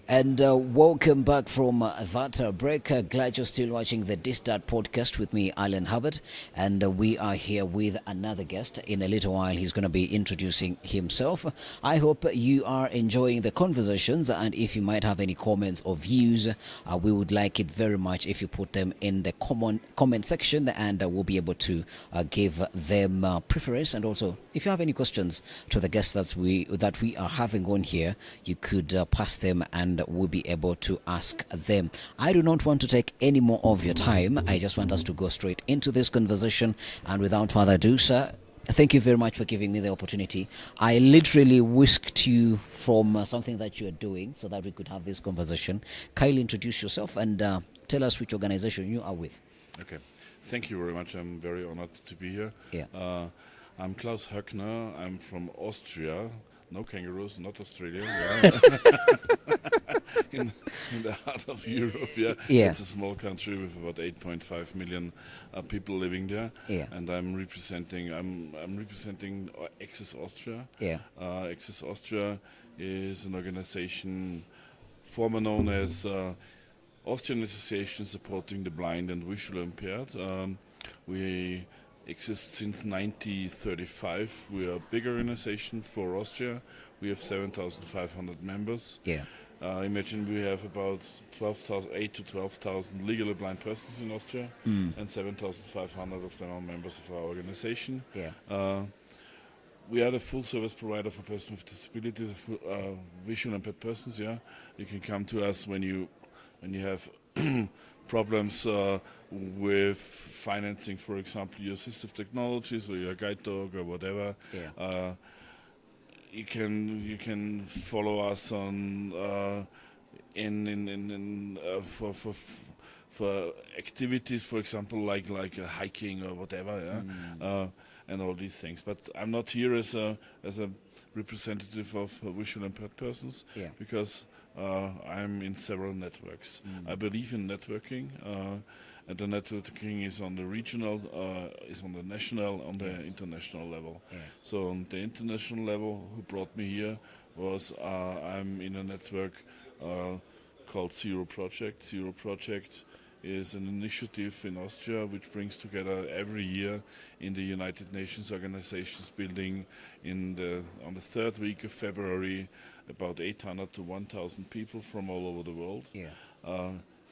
And welcome back from that break. Glad you're still watching the Distart podcast with me, Alan Hubbard. And we are here with another guest. In a little while, he's going to be introducing himself. I hope you are enjoying the conversations. And if you might have any comments or views, we would like it very much if you put them in the comment section, and we'll be able to give them preference. And also, if you have any questions to the guests that we are having on here, you could pass them and we'll be able to ask them. I do not want to take any more of your time. I just want us to go straight into this conversation. And without further ado, sir, thank you very much for giving me the opportunity. I literally whisked you from something that you're doing so that we could have this conversation. Kindly introduce yourself and tell us which organization you are with. Okay, thank you very much. I'm very honored to be here. Yeah. I'm Klaus Höckner. I'm from Austria. No kangaroos, not Australia. Yeah. in the heart of Europe. Yeah. Yeah. It's a small country with about 8.5 million people living there. Yeah. And I'm representing Access Austria. Yeah. Access Austria is an organization formerly known as Austrian Association Supporting the Blind and Visually Impaired. We exist since 1935. We are a big organization for Austria. We have 7,500 members. Yeah. Imagine we have about 8 to 12,000 legally blind persons in Austria, and 7,500 of them are members of our organization. Yeah. We are the full service provider for persons with disabilities, visual impaired persons. Yeah, you can come to us when you have problems with financing, for example, your assistive technologies or your guide dog or whatever. Yeah. You can follow us on for activities, for example, like hiking or whatever. Yeah. And all these things. But I'm not here as a representative of visually impaired persons, Yeah. because I'm in several networks. I believe in networking, and the networking is on the regional, is on the national, on the international level. Yeah. So on the international level, who brought me here was I'm in a network called Zero Project. Zero Project is an initiative in Austria which brings together every year in the United Nations Organizations building on the third week of February about 800 to 1,000 people from all over the world. Yeah.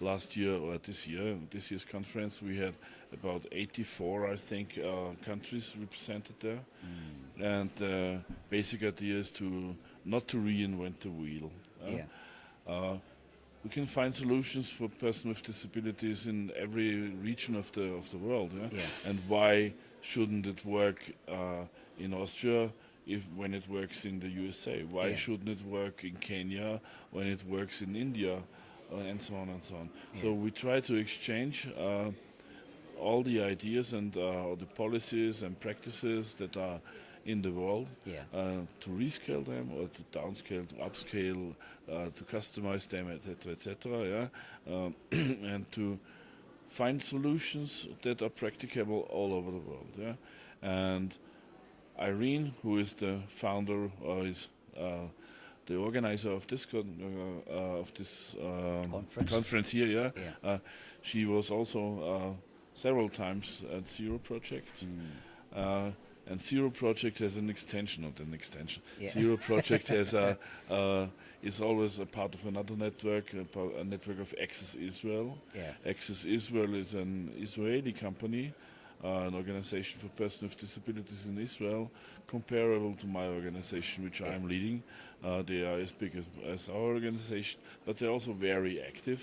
Last year or this year's conference, we had about 84, I think, countries represented there. And basic idea is not to reinvent the wheel. Yeah. We can find solutions for persons with disabilities in every region of the world. Yeah? Yeah. And why shouldn't it work in Austria when it works in the USA? Why Yeah. shouldn't it work in Kenya when it works in India? And so on and so on. Yeah. So we try to exchange all the ideas and all the policies and practices that are in the world, Yeah. to rescale them or to downscale, to upscale, to customize them, etc., etc. Yeah, and to find solutions that are practicable all over the world. Yeah, and Irene, who is the founder or is the organizer of this conference here, yeah, Yeah. she was also several times at Zero Project. And Zero Project has an extension, not an extension. Yeah. Zero Project has is always a part of another network, a network of Access Israel. Yeah. Access Israel is an Israeli company, an organization for persons with disabilities in Israel, comparable to my organization, which I am leading. They are as big as our organization, but they're also very active,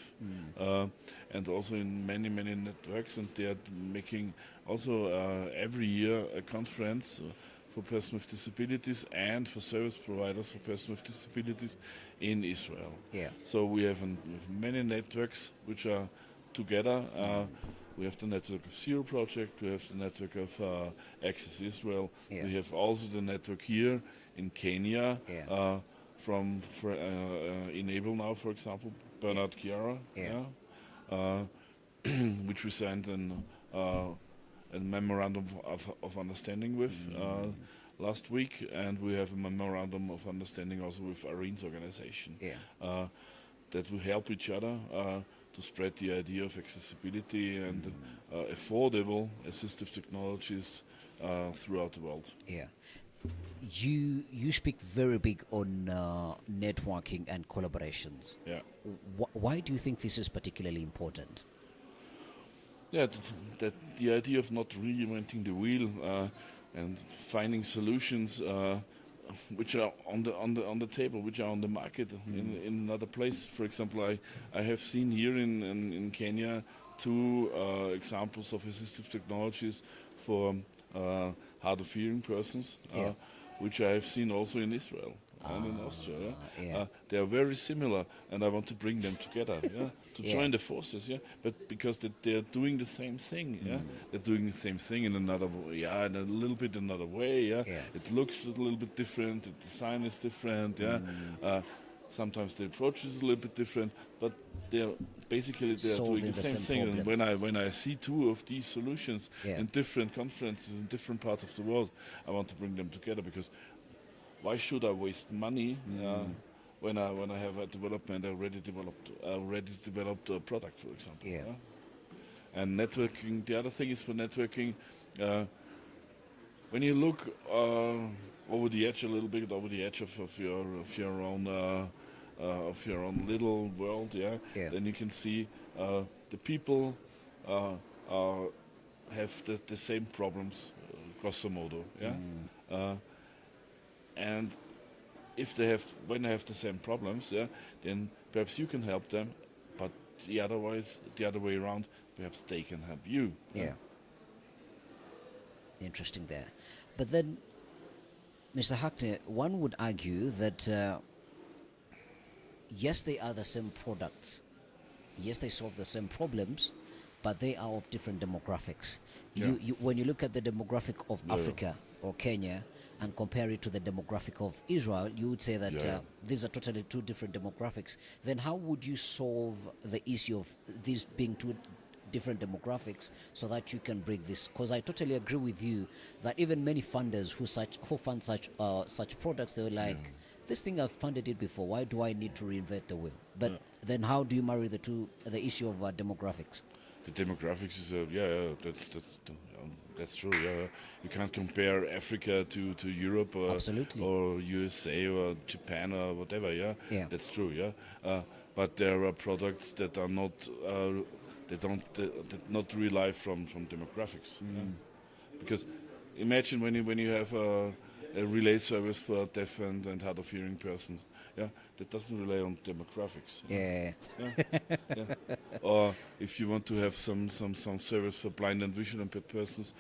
and also in many networks. And they are making also every year a conference for persons with disabilities and for service providers for persons with disabilities in Israel. Yeah. So we have many networks which are together. We have the network of Zero Project, we have the network of Access Israel, Yeah. we have also the network here in Kenya, Yeah. from Enable Now, for example, Bernard Chiara, Yeah. which we signed a memorandum of understanding with last week, and we have a memorandum of understanding also with Irene's organization. Yeah. that will help each other to spread the idea of accessibility and affordable assistive technologies throughout the world. Yeah. You speak very big on networking and collaborations. Yeah. Why do you think this is particularly important? Yeah, that the idea of not reinventing the wheel and finding solutions which are on the table, which are on the market in another place. For example, I have seen here in Kenya two examples of assistive technologies for hard of hearing persons, which I have seen also in Israel and in Austria. They are very similar, and I want to bring them together, to join the forces, but because they are doing the same thing, they're doing the same thing in another way, in a little bit another way, It looks a little bit different, the design is different, sometimes the approach is a little bit different, but they are basically doing the same thing. problem. And when I see two of these solutions in different conferences in different parts of the world, I want to bring them together, because why should I waste money when I have a development already developed product, for example? And networking. The other thing is for networking. When you look over the edge a little bit, over the edge of your own little world, then you can see the people have the same problems, grosso modo, and when they have the same problems, then perhaps you can help them, but the other way around, perhaps they can help you. Interesting there. But then, Mr. Hackney, one would argue that yes, they are the same products. Yes, they solve the same problems, but they are of different demographics. When you look at the demographic of Africa or Kenya and compare it to the demographic of Israel, you would say that these are totally two different demographics. Then how would you solve the issue of these being two different demographics so that you can break this? Because I totally agree with you that even many funders who fund such products, they were like, this thing I've funded it before, why do I need to reinvent the wheel? But then how do you marry the issue of demographics? The demographics is that's true. You can't compare Africa to Europe or USA or Japan or whatever. That's true. But there are products that are not that not rely from demographics. Because imagine when you have a relay service for deaf and hard of hearing persons, that doesn't rely on demographics. Or if you want to have some service for blind and visually impaired persons,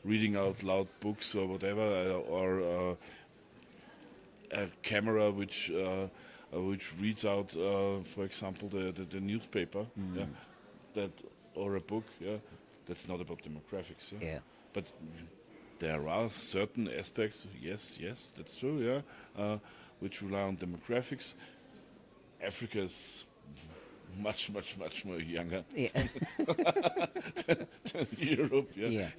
reading out loud books or whatever, or a camera which reads out, for example, the newspaper, that or a book, that's not about demographics. But there are certain aspects, yes, that's true, which rely on demographics. Africa is much more younger than Europe.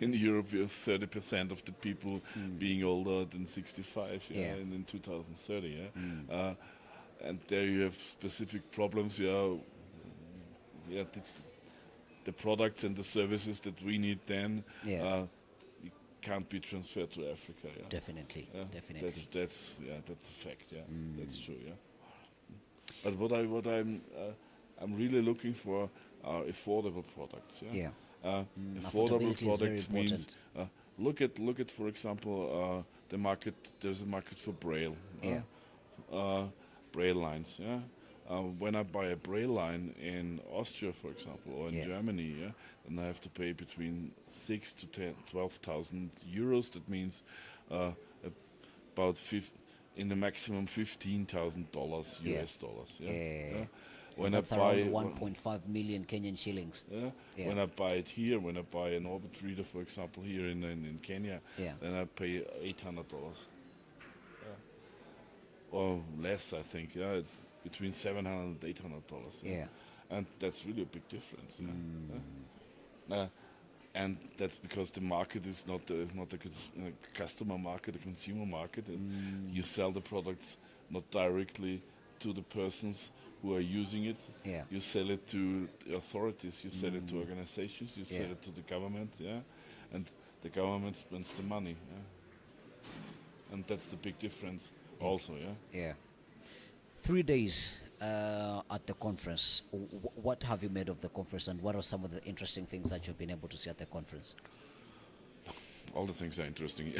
In Europe, we have 30% of the people being older than 65 in 2030. And there you have specific problems. The products and the services that we need then can't be transferred to Africa. Definitely. That's a fact. That's true. But what I'm really looking for are affordable products. Affordable products means look at for example the market. There's a market for Braille. Braille lines. When I buy a Braille line in Austria, for example, or in Germany, then I have to pay between 6,000 to 12,000 euros. That means about in the maximum $15,000 US dollars. When that's I buy around 1.5 million Kenyan shillings. When I buy it here, when I buy an Orbit reader, for example, here in Kenya, then I pay $800. Or less, I think. It's between $700 and $800. And that's really a big difference. And that's because the market is not a customer market, a consumer market. You sell the products not directly to the persons who are using it. Yeah. You sell it to the authorities, you sell it to organizations, you sell Yeah. it to the government, yeah, and the government spends the money, yeah, and that's the big difference, also, yeah. Yeah. 3 days at the conference. What have you made of the conference, and what are some of the interesting things that you've been able to see at the conference? All the things are interesting.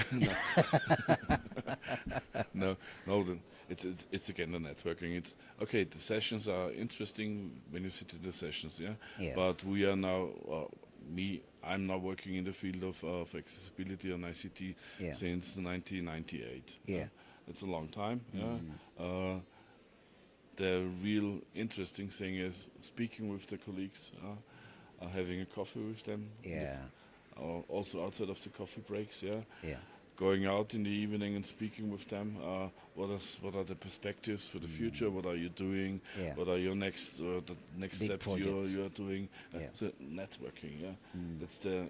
no, no, it's again the networking. It's okay. The sessions are interesting when you sit in the sessions, yeah. Yeah. But we are now, I'm now working in the field of accessibility on ICT Yeah. since 1998. Yeah. It's a long time. Yeah. The real interesting thing is speaking with the colleagues, having a coffee with them. Yeah. Also outside of the coffee breaks, yeah. Yeah. Going out in the evening and speaking with them. What are the perspectives for the future? What are you doing? Yeah. What are your next the next Big steps projects. you're doing? Yeah. So networking, yeah. That's the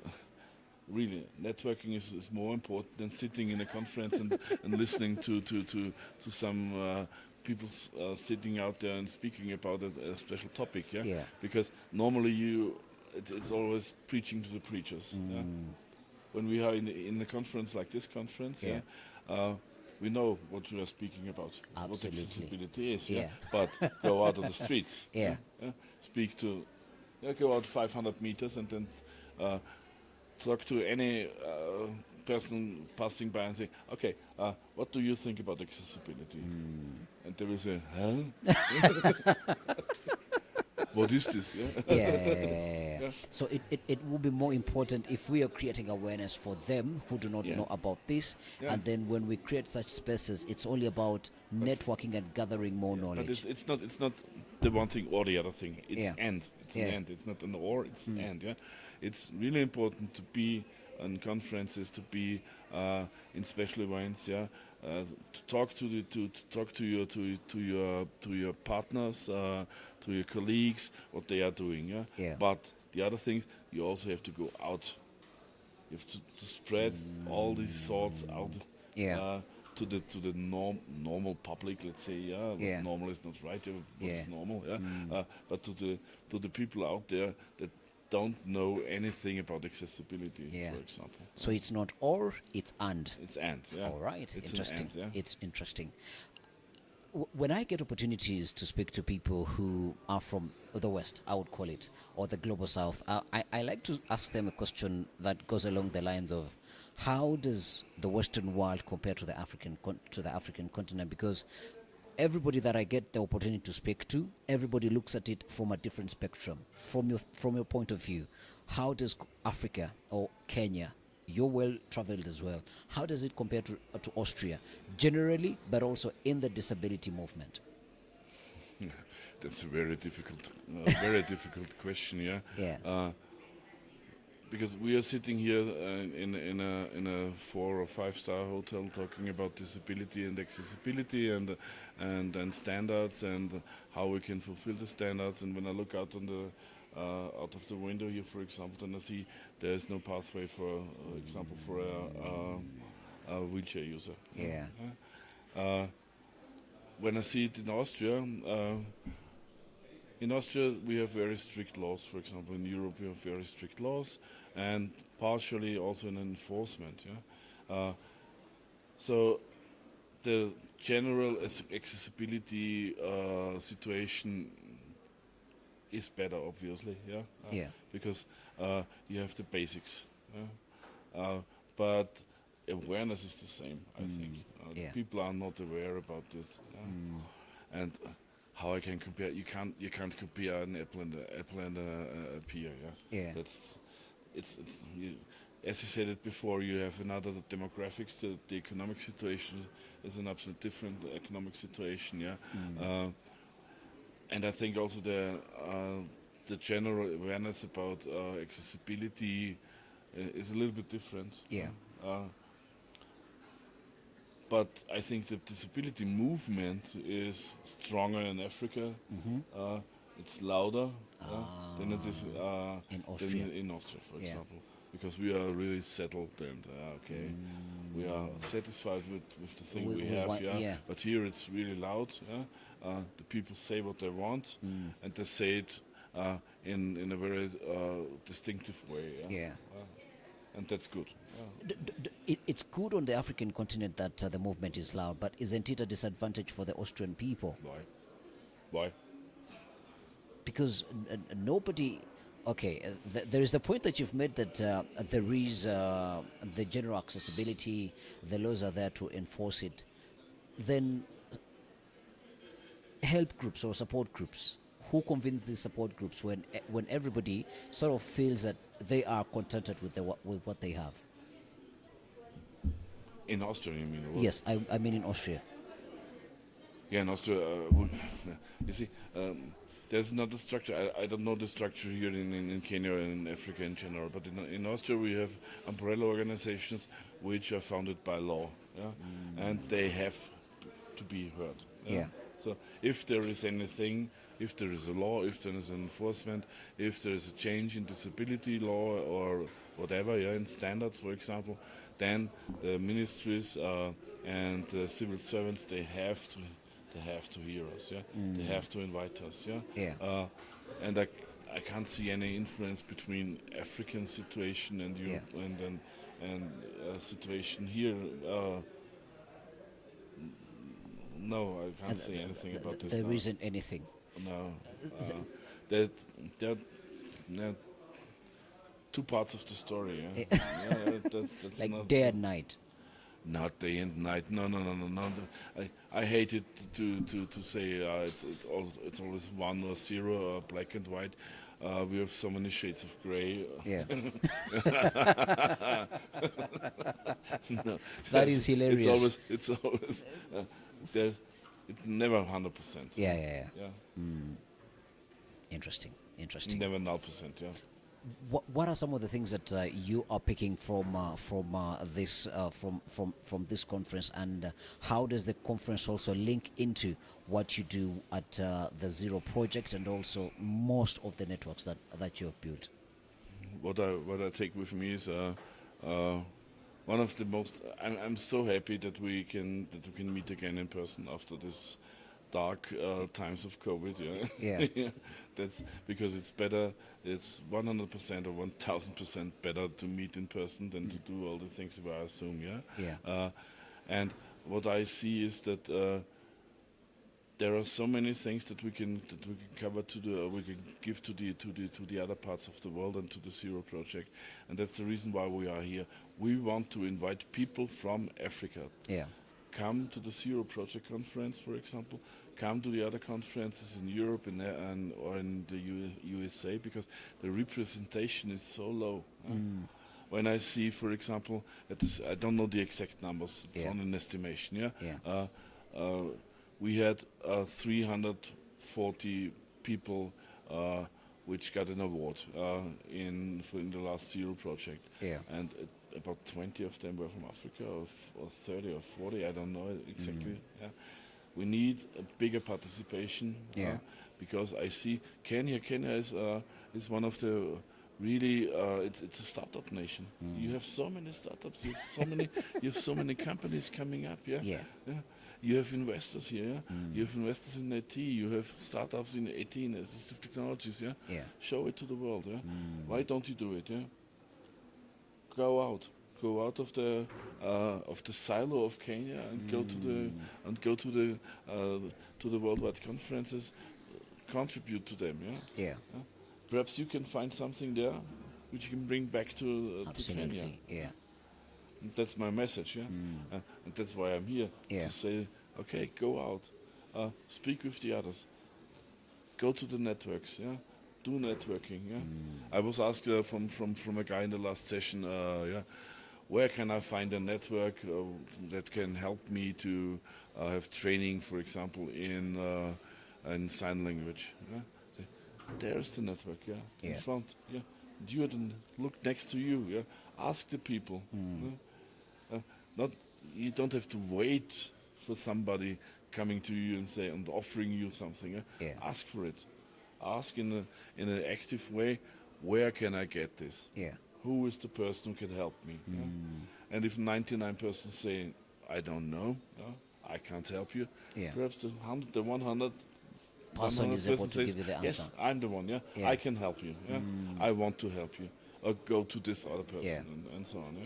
really networking is more important than sitting in a conference and listening to some people sitting out there and speaking about a special topic, yeah. Yeah. Because normally it's always preaching to the preachers. Yeah? When we are in a conference like this conference, Yeah. we know what we are speaking about, Absolutely. what accessibility is. Yeah? Yeah. But go out on the streets. Yeah. Speak to, go out 500 meters and then talk to any person passing by and say, okay, what do you think about accessibility? And they will say, huh? What is this? Yeah. Yeah. Yeah. So it will be more important if we are creating awareness for them who do not Yeah. know about this. Yeah. And then when we create such spaces, it's only about networking and gathering more But knowledge. it's not the one thing or the other thing. It's Yeah. and. It's Yeah. an and. It's not an or. It's an and. Yeah. It's really important to be on conferences, to be in special events. Yeah. To talk to your partners, to your colleagues, what they are doing. Yeah. Yeah. But the other things, you also have to go out. You have to spread all these thoughts out. Yeah. To the normal public, let's say, yeah. Yeah. Normal is not right, what Yeah. is normal, yeah. But to the people out there that don't know anything about accessibility, Yeah. for example. So it's not or, it's and. It's and, yeah. All right, It's interesting. An and, yeah. It's interesting. When I get opportunities to speak to people who are from the West, I would call it, or the global South, I like to ask them a question that goes along the lines of, how does the Western world compare to the African continent? Because everybody that I get the opportunity to speak to, everybody looks at it from a different spectrum. From your point of view, how does Africa or Kenya, you're well traveled as well, how does it compare to Austria generally, but also in the disability movement? That's a very difficult question, yeah. Yeah. Because we are sitting here in a 4 or 5 star hotel talking about disability and accessibility and standards and how we can fulfill the standards. And when I look out out of the window here, for example, then I see there is no pathway, for example, for a wheelchair user. Yeah. When I see it in Austria. In Austria, we have very strict laws. For example, in Europe, we have very strict laws, and partially also in enforcement. Yeah, so the general accessibility situation is better, obviously. Yeah, Yeah. because you have the basics. Yeah? But awareness is the same. I think Yeah. people are not aware about this. Yeah? And how I can compare? You can't compare an apple and a pear. Yeah. Yeah. It's as you said it before. You have another demographics. The economic situation is an absolutely different economic situation. Yeah. And I think also the general awareness about accessibility is a little bit different. Yeah. But I think the disability movement is stronger in Africa. It's louder than it is In Austria. in Austria, for Yeah. example, because we are really settled and okay. We are satisfied with the thing We- we we have, want- yeah. yeah. But here it's really loud, yeah. The people say what they want, and they say it in a very distinctive way, yeah. Yeah. And that's good. Yeah. It's good on the African continent that the movement is loud, but isn't it a disadvantage for the Austrian people? Why? Why? Because nobody. Okay, there is the point that you've made that there is the general accessibility, the laws are there to enforce it. Then help groups or support groups, who convince these support groups when everybody sort of feels that they are contented with with what they have? In Austria, you mean? Or what? Yes, I mean in Austria. Yeah, in Austria, you see, there's not a structure. I don't know the structure here in Kenya and in Africa in general, but in Austria we have umbrella organizations which are founded by law, yeah? And they have to be heard. Yeah. So if there is anything, if there is a law, if there is enforcement, if there is a change in disability law or whatever, yeah, in standards, for example, then the ministries and the civil servants they have to hear us, yeah. They have to invite us, yeah. Yeah. And I can't see any influence between African situation and Europe and situation here. No, I can't say anything about this. There no. isn't anything. No, that there two parts of the story. Yeah, yeah that's Like not day and night. not day and night. No. I hate it to say it's always 1 or 0 or black and white. We have so many shades of gray. Yeah. No, That is hilarious. It's always there. It's never 100%. Yeah. Yeah. Interesting. Never 0%. Yeah. What are some of the things that you are picking from this conference, and how does the conference also link into what you do at the Zero Project and also most of the networks that you have built? What I take with me is one of the most. I'm so happy that we can meet again in person after this dark times of COVID. Yeah. Yeah. That's because it's better. It's 100% or 1000% better to meet in person than to do all the things via Zoom. Yeah. Yeah. And what I see is that there are so many things that we can cover we can give to the other parts of the world and to the Zero Project, and that's the reason why we are here. We want to invite people from Africa. Yeah. Come to the Zero Project conference, for example. Come to the other conferences in Europe or in the USA, because the representation is so low. When I see, for example, I don't know the exact numbers. It's Yeah. on an estimation. Yeah. Yeah. We had 340 people which got an award in the last Zero Project. Yeah. And about 20 of them were from Africa, or 30 or 40, I don't know exactly. Yeah. We need a bigger participation. Yeah. Because I see Kenya is one of the really it's a startup nation. You have so many startups. You have so many companies coming up. Yeah. Yeah. You have investors here. Yeah? You have investors in IT. You have startups in IT and assistive technologies. Yeah. Yeah. Show it to the world. Yeah. Why don't you do it? Yeah. Go out of the silo of Kenya and go to the worldwide conferences. Contribute to them. Yeah. Yeah. Perhaps you can find something there which you can bring back to Kenya. Absolutely. Yeah. And that's my message, yeah. And that's why I'm here Yeah. to say, okay, go out, speak with the others, go to the networks, yeah. Do networking, yeah. I was asked from a guy in the last session, yeah, where can I find a network that can help me to have training, for example, in sign language. Yeah? There's the network, yeah, in Yeah. front, yeah. You look next to you, yeah. Ask the people. Yeah? You don't have to wait for somebody coming to you and offering you something. Yeah? Yeah. Ask for it. Ask in an active way. Where can I get this? Yeah. who is the person who can help me. Yeah? And if 99% say, I don't know, I can't help you, Yeah. perhaps the 100, the 100 Person is able to says, give you the answer. yes, I'm the one, Yeah. I can help you, I want to help you, or go to this other person, Yeah. and so on,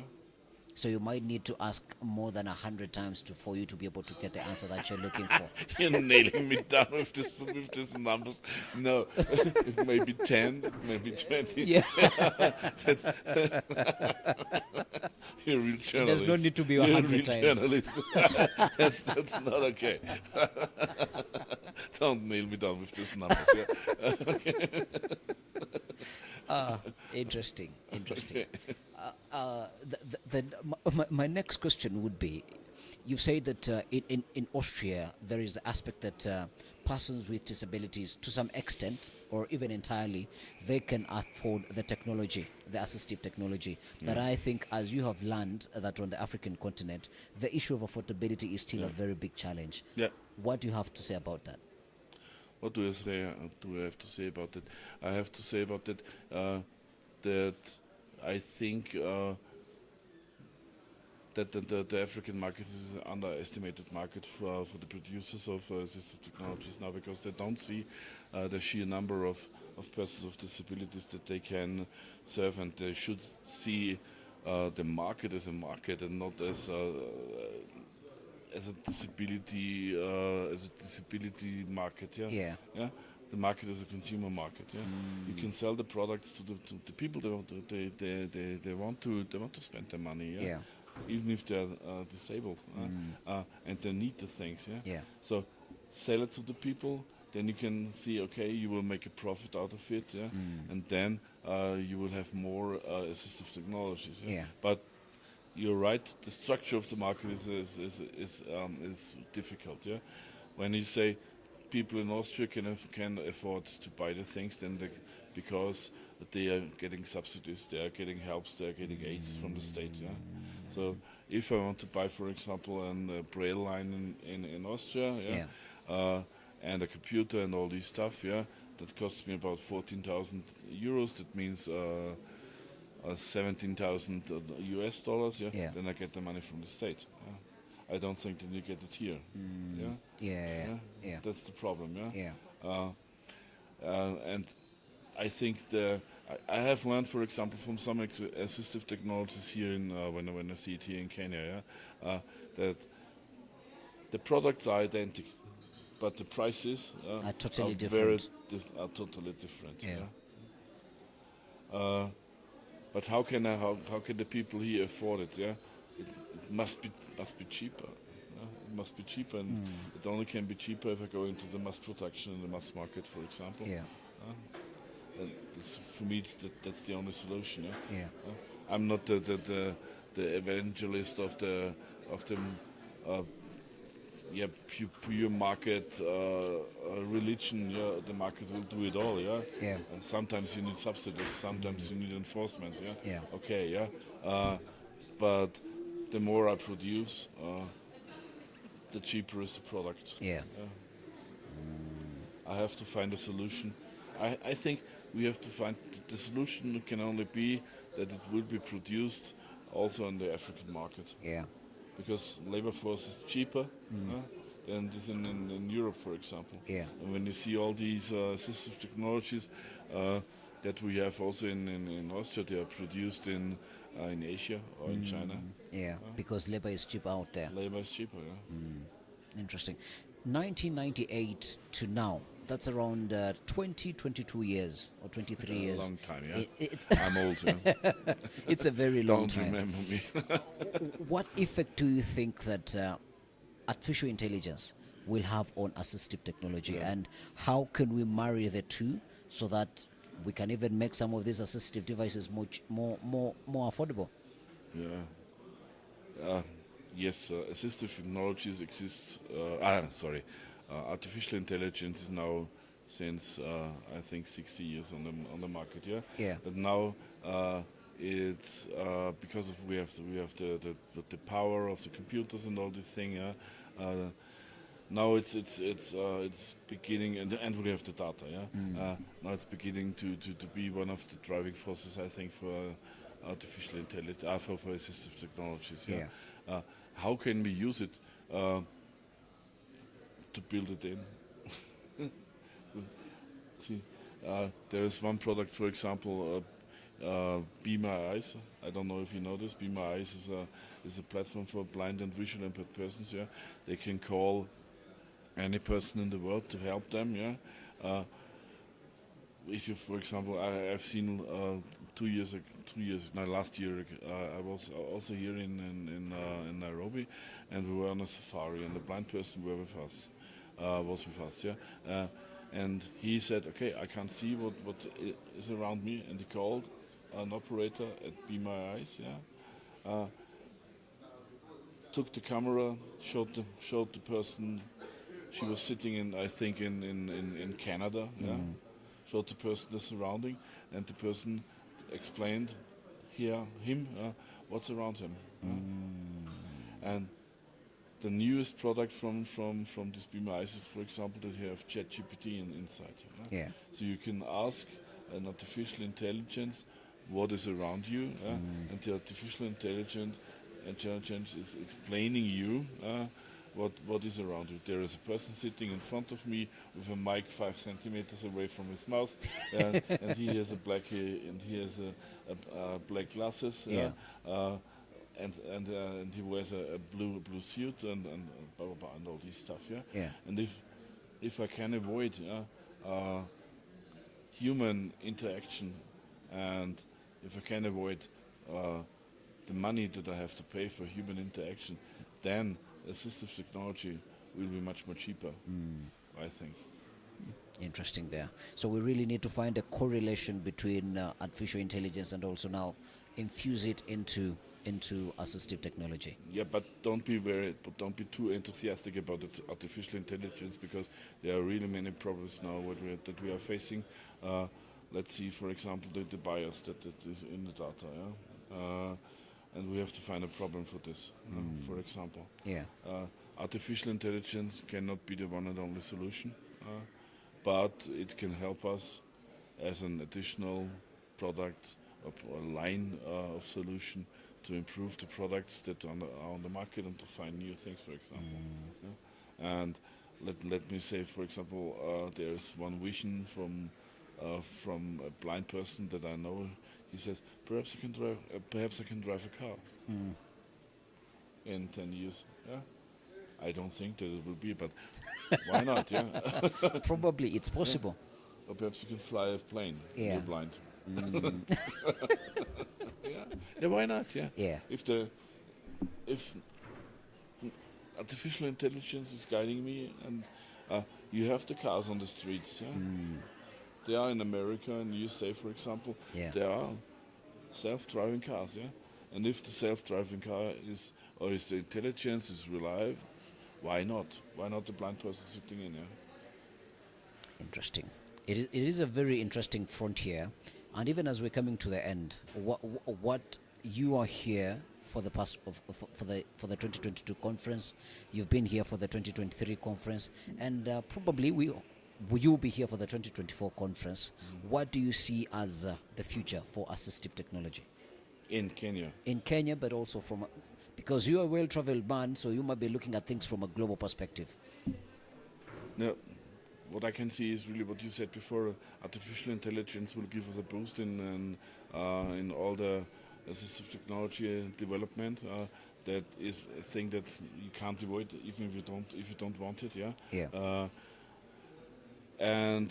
So you might need to ask more than 100 times for you to be able to get the answer that you're looking for. You're nailing me down with these numbers. No, it may be 10, it may be 20. Yeah. That's you're a real journalist. There's no need to be You're a 100 real times. journalist. that's not okay. Don't nail me down with these numbers. Yeah? Interesting. Okay. My next question would be, you've said that in Austria there is the aspect that persons with disabilities, to some extent or even entirely, they can afford the technology, the assistive technology. But I think, as you have learned, that on the African continent, the issue of affordability is still a very big challenge. Yeah. What do you have to say about that? What do I say? Do I have to say about that? I have to say about that that I think that the African market is an underestimated market for the producers of assistive technologies now, because they don't see the sheer number of persons with disabilities that they can serve, and they should see the market as a market and not as a disability market. Yeah. The market is a consumer market. Yeah, you can sell the products to the people they want to spend their money. Yeah, Yeah. even if they're disabled and they need the things. Yeah, Yeah. so sell it to the people. Then you can see, okay, you will make a profit out of it. Yeah, and then you will have more assistive technologies. Yeah, Yeah. but you're right. The structure of the market is difficult. Yeah, when you say people in Austria can afford to buy the things, then because they are getting subsidies, they are getting helps, they are getting aids from the state. Yeah, so if I want to buy, for example, a braille line in Austria, and a computer and all this stuff, that costs me about 14,000 euros. That means 17,000 US dollars. Yeah. Then I get the money from the state. I don't think that you get it here. Yeah. That's the problem. Yeah. And I think I have learned, for example, from some assistive technologies here when I see it here in Kenya, that the products are identical, but the prices Are totally very different. are totally different. Yeah. But how can the people here afford it? Yeah, it must be cheaper. It must be cheaper, and it only can be cheaper if I go into the mass production in the mass market, for example. Yeah. And for me, that's the only solution. Yeah. I'm not the evangelist of the pure market religion. Yeah, the market will do it all. Yeah. Yeah. And sometimes you need subsidies. Sometimes you need enforcement. Yeah. Yeah. Okay. Yeah. But the more I produce, the cheaper is the product. Yeah. I have to find a solution. I think we have to find the solution can only be that it will be produced also on the African market, Yeah. because labor force is cheaper than this in Europe, for example. Yeah. And when you see all these assistive technologies that we have also in Austria, they are produced in Asia or in China. Yeah. Because labor is cheap out there. Labor is cheaper. Yeah. Interesting. 1998 to now, that's around 22 years or 23 A years. long time. Yeah. It's I'm old. Yeah. it's a very long Don't time. remember me. What effect do you think that artificial intelligence will have on assistive technology, and how can we marry the two so that we can even make some of these assistive devices more affordable? Yeah. Yes, assistive technologies exist. Artificial intelligence is now since I think 60 years on the market. Yeah. Yeah. But now it's because we have the power of the computers and all this thing. Yeah. Now it's beginning, and we have the data. Yeah. Now it's beginning to be one of the driving forces, I think, artificial intelligence, for assistive technologies. Yeah. How can we use it to build it in? See, there is one product, for example, Be My Eyes. I don't know if you know this. Be My Eyes is a platform for blind and visually impaired persons. Yeah, they can call any person in the world to help them. Yeah, if you, for example, I've seen 2 years, no, last year, I was also here in Nairobi, and we were on a safari, and the blind person was with us, yeah. And he said, okay, I can't see what is around me, and he called an operator at Be My Eyes, yeah. Took the camera, showed the person. She was sitting in, I think, in Canada, yeah. Showed the person the surrounding, and the person explained him what's around him. And the newest product from this Be My Eyes is, for example, that you have ChatGPT inside. Yeah? Yeah. So you can ask an artificial intelligence what is around you, and the artificial intelligence is explaining you what is around you. There is a person sitting in front of me with a mic 5 centimeters away from his mouth, and he has black glasses. Yeah. And he wears a blue suit and blah, blah, blah, and all this stuff. Yeah. Yeah. And if I can avoid human interaction, and if I can avoid the money that I have to pay for human interaction, then assistive technology will be much more cheaper, I think. Interesting there. So we really need to find a correlation between artificial intelligence and also now infuse it into assistive technology. Yeah, but don't be too enthusiastic about artificial intelligence, because there are really many problems now that we are facing. Let's see, for example, the bias that is in the data. Yeah? And we have to find a problem for this. For example, Yeah. artificial intelligence cannot be the one and only solution, but it can help us as an additional product or line of solution to improve the products that are on the market and to find new things, for example. Yeah? And let me say, for example, there's one vision from a blind person that I know. He says, perhaps I can drive a car in 10 years. Yeah, I don't think that it will be, but why not? Yeah, Probably it's possible. or perhaps you can fly a plane. Yeah. You're blind. Yeah, why not? Yeah. Yeah. If artificial intelligence is guiding me, and you have the cars on the streets. Yeah. They are in America and USA, for example. Yeah. There are self-driving cars, yeah. And if the self-driving car is the intelligence is reliable, why not? Why not the blind person sitting in? Yeah. Interesting. It is a very interesting frontier, and even as we're coming to the end, what you are here for the past for the 2022 conference, you've been here for the 2023 conference, and probably you'll be here for the 2024 conference. What do you see as the future for assistive technology In Kenya. in Kenya, but also because you're a well-traveled man, so you might be looking at things from a global perspective. Now, what I can see is really what you said before. Artificial intelligence will give us a boost in all the assistive technology development. That is a thing that you can't avoid, even if you don't want it. Yeah. Yeah. And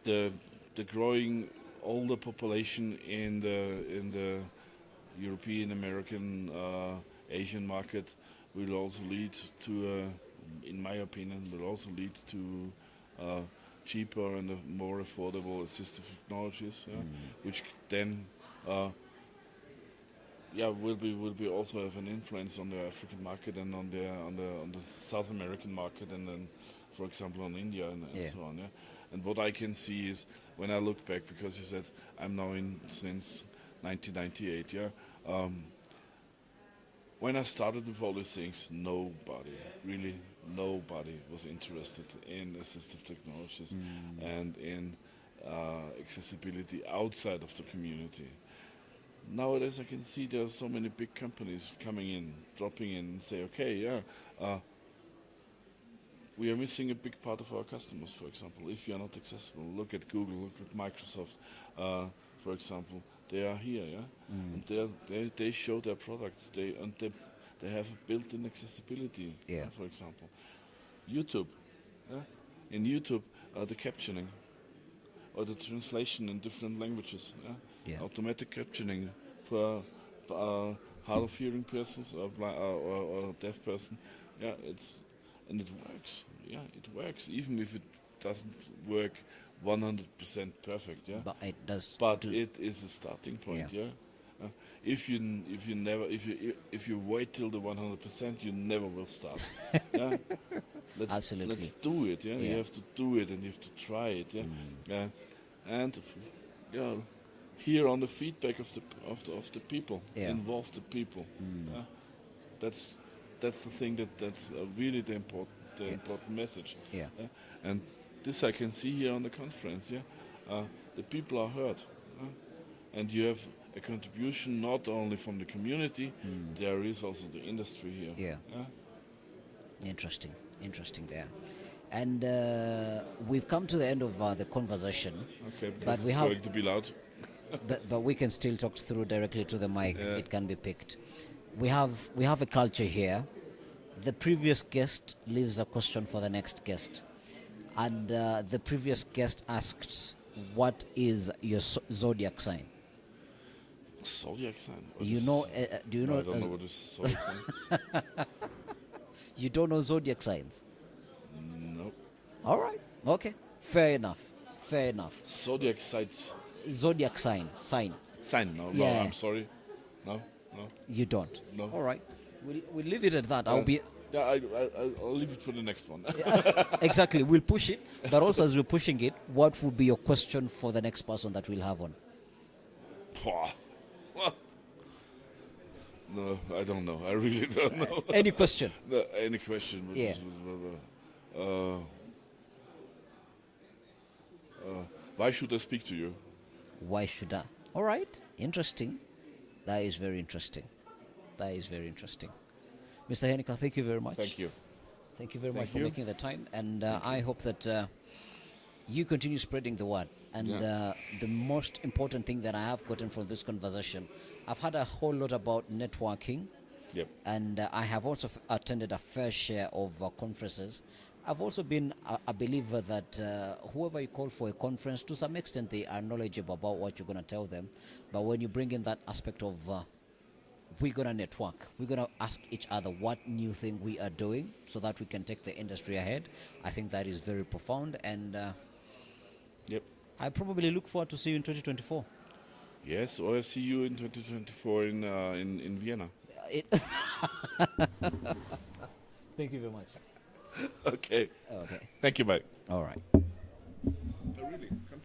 the growing older population in the European, American, Asian market will also lead to, in my opinion, cheaper and more affordable assistive technologies, which then will be also have an influence on the African market and on the South American market, and then, for example, on India and so on. Yeah. And what I can see is, when I look back, because you said I'm now since 1998. Yeah. When I started with all these things, nobody was interested in assistive technologies and in accessibility outside of the community. Nowadays, I can see there are so many big companies coming in, dropping in, and say, okay, yeah, we are missing a big part of our customers. For example, if you are not accessible, look at Google, look at Microsoft, for example. They are here, yeah, and they show their products. They have a built-in accessibility. Yeah. For example, YouTube. Yeah? In YouTube, the captioning or the translation in different languages. Yeah? Yeah. Automatic captioning for hard of hearing persons or deaf person. Yeah, and it works. Yeah, it works even if it doesn't work 100% perfect. Yeah, But it does. but it is a starting point. Yeah. Yeah. If you wait till the 100%, you never will start. Yeah. Absolutely. Let's do it. Yeah? Yeah. You have to do it and you have to try it. Yeah. Yeah. And yeah, hear on the feedback of the people. Yeah. Involve the people. Yeah? That's the thing that's really the important message. Yeah. Yeah? And this I can see here on the conference. Yeah. The people are heard. And you have a contribution not only from the community, there is also the industry here. Yeah. Yeah? Interesting there. And we've come to the end of the conversation, Okay, but because we it's have, going to be loud. but we can still talk through directly to the mic. Yeah. It can be picked. We have a culture here. The previous guest leaves a question for the next guest, and the previous guest asked, "What is your zodiac sign?" Zodiac sign. What You is- know? Do you No, know? I don't know what is zodiac sign. You don't know zodiac signs? No. All right. Okay. Fair enough. Zodiac sites. Zodiac sign. Sign. No, Yeah. no, I'm sorry. No. You don't. No. All right. We'll leave it at that. I'll be Yeah, I'll leave it for the next one. exactly. We'll push it, but also as we're pushing it, what would be your question for the next person that we'll have on? Pwah. What? No, I don't know. I really don't know. Any question? No, any question? Yeah. Why should I speak to you? Why should I? All right. Interesting. That is very interesting. Mr. Henniker, thank you very much. Thank you. Thank you very Thank much for you. making the time, and I hope that you continue spreading the word. And Yeah. the most important thing that I have gotten from this conversation, I've had a whole lot about networking, Yep. and I have also attended a fair share of conferences. I've also been a believer that whoever you call for a conference, to some extent, they are knowledgeable about what you're going to tell them. But when you bring in that aspect of we're going to network, we're going to ask each other what new thing we are doing so that we can take the industry ahead, I think that is very profound. And Yep. I probably look forward to see you in 2024. Yes, or I see you in 2024 in Vienna. Thank you very much. Okay. Okay. Thank you, mate. All right. Really?